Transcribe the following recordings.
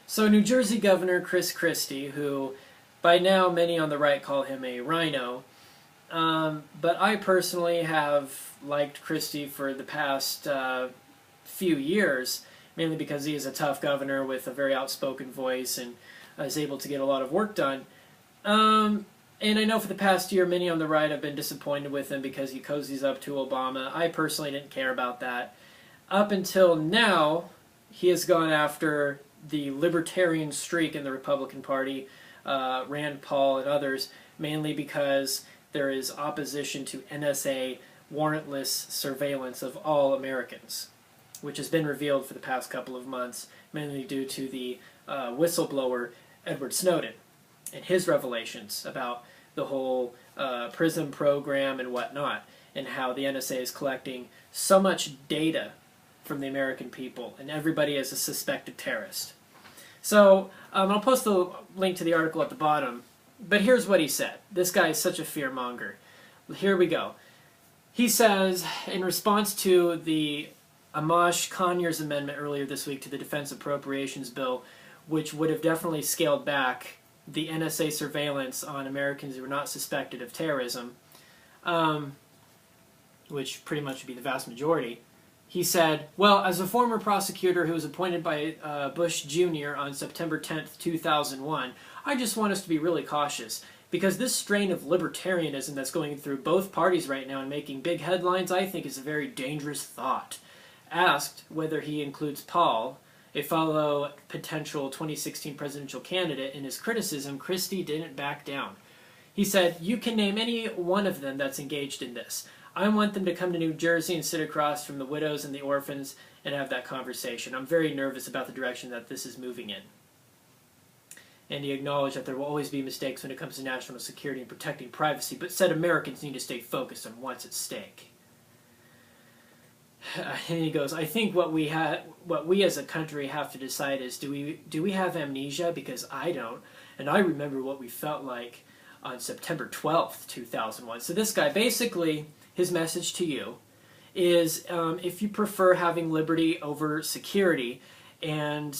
So New Jersey Governor Chris Christie, who by now many on the right call him a rhino, but I personally have liked Christie for the past few years, mainly because he is a tough governor with a very outspoken voice and is able to get a lot of work done. And I know for the past year, many on the right have been disappointed with him because he cozies up to Obama. I personally didn't care about that. Up until now, he has gone after the libertarian streak in the Republican Party, Rand Paul and others, mainly because there is opposition to NSA warrantless surveillance of all Americans, which has been revealed for the past couple of months, mainly due to the whistleblower Edward Snowden and his revelations about the whole PRISM program and whatnot, and how the NSA is collecting so much data from the American people, and everybody is a suspected terrorist. So I'll post the link to the article at the bottom, but here's what he said. This guy is such a fearmonger. Here we go. He says, in response to the Amash Conyers amendment earlier this week to the Defense Appropriations Bill, which would have definitely scaled back the NSA surveillance on Americans who were not suspected of terrorism, which pretty much would be the vast majority, he said, well, as a former prosecutor who was appointed by Bush Jr. on September 10th, 2001, I just want us to be really cautious, because this strain of libertarianism that's going through both parties right now and making big headlines, I think is a very dangerous thought. Asked whether he includes Paul, a fellow potential 2016 presidential candidate, in his criticism, Christie didn't back down. He said, you can name any one of them that's engaged in this. I want them to come to New Jersey and sit across from the widows and the orphans and have that conversation. I'm very nervous about the direction that this is moving in. And he acknowledged that there will always be mistakes when it comes to national security and protecting privacy, but said Americans need to stay focused on what's at stake. And he goes, I think what we as a country have to decide is, do we have amnesia? Because I don't, and I remember what we felt like on September 12th, 2001. So this guy, basically, his message to you is, if you prefer having liberty over security, and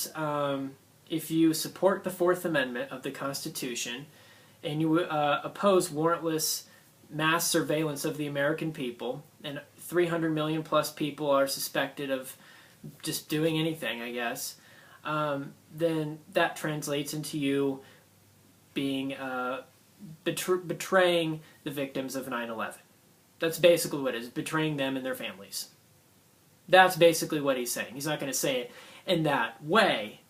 if you support the Fourth Amendment of the Constitution, and you oppose warrantless mass surveillance of the American people, and 300 million plus people are suspected of just doing anything, I guess, then that translates into you being betraying the victims of 9/11. That's basically what it is, betraying them and their families. That's basically what he's saying. He's not going to say it in that way,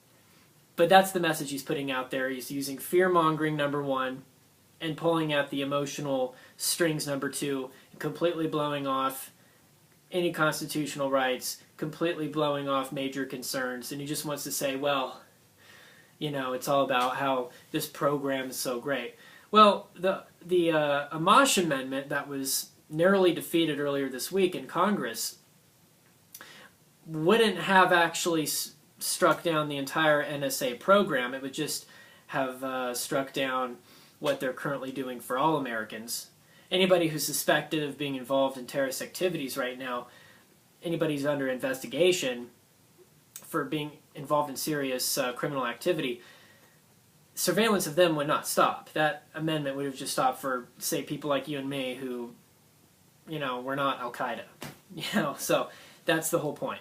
but that's the message he's putting out there. He's using fear-mongering, number one, and pulling at the emotional strings, number two, completely blowing off any constitutional rights, completely blowing off major concerns, and he just wants to say, well, you know, it's all about how this program is so great. Well, the Amash amendment that was narrowly defeated earlier this week in Congress wouldn't have actually struck down the entire NSA program. It would just have struck down what they're currently doing for all Americans. Anybody who's suspected of being involved in terrorist activities right now, anybody who's under investigation for being involved in serious criminal activity, surveillance of them would not stop. That amendment would have just stopped for, say, people like you and me who, you know, we're not Al-Qaeda. You know, so that's the whole point.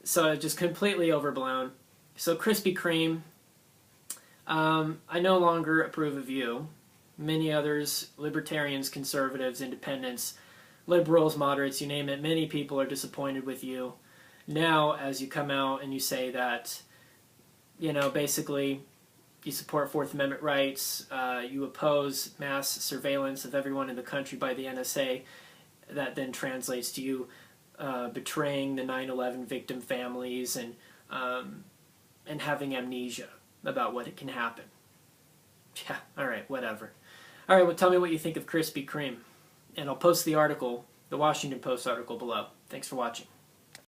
So just completely overblown. So Krispy Kreme, I no longer approve of you. Many others, libertarians, conservatives, independents, liberals, moderates, you name it, many people are disappointed with you. Now, as you come out and you say that, you know, basically you support Fourth Amendment rights, you oppose mass surveillance of everyone in the country by the NSA, that then translates to you betraying the 9/11 victim families and having amnesia about what can happen. Yeah, alright, whatever. Alright, well, tell me what you think of Krispy Kreme. And I'll post the article, the Washington Post article below. Thanks for watching.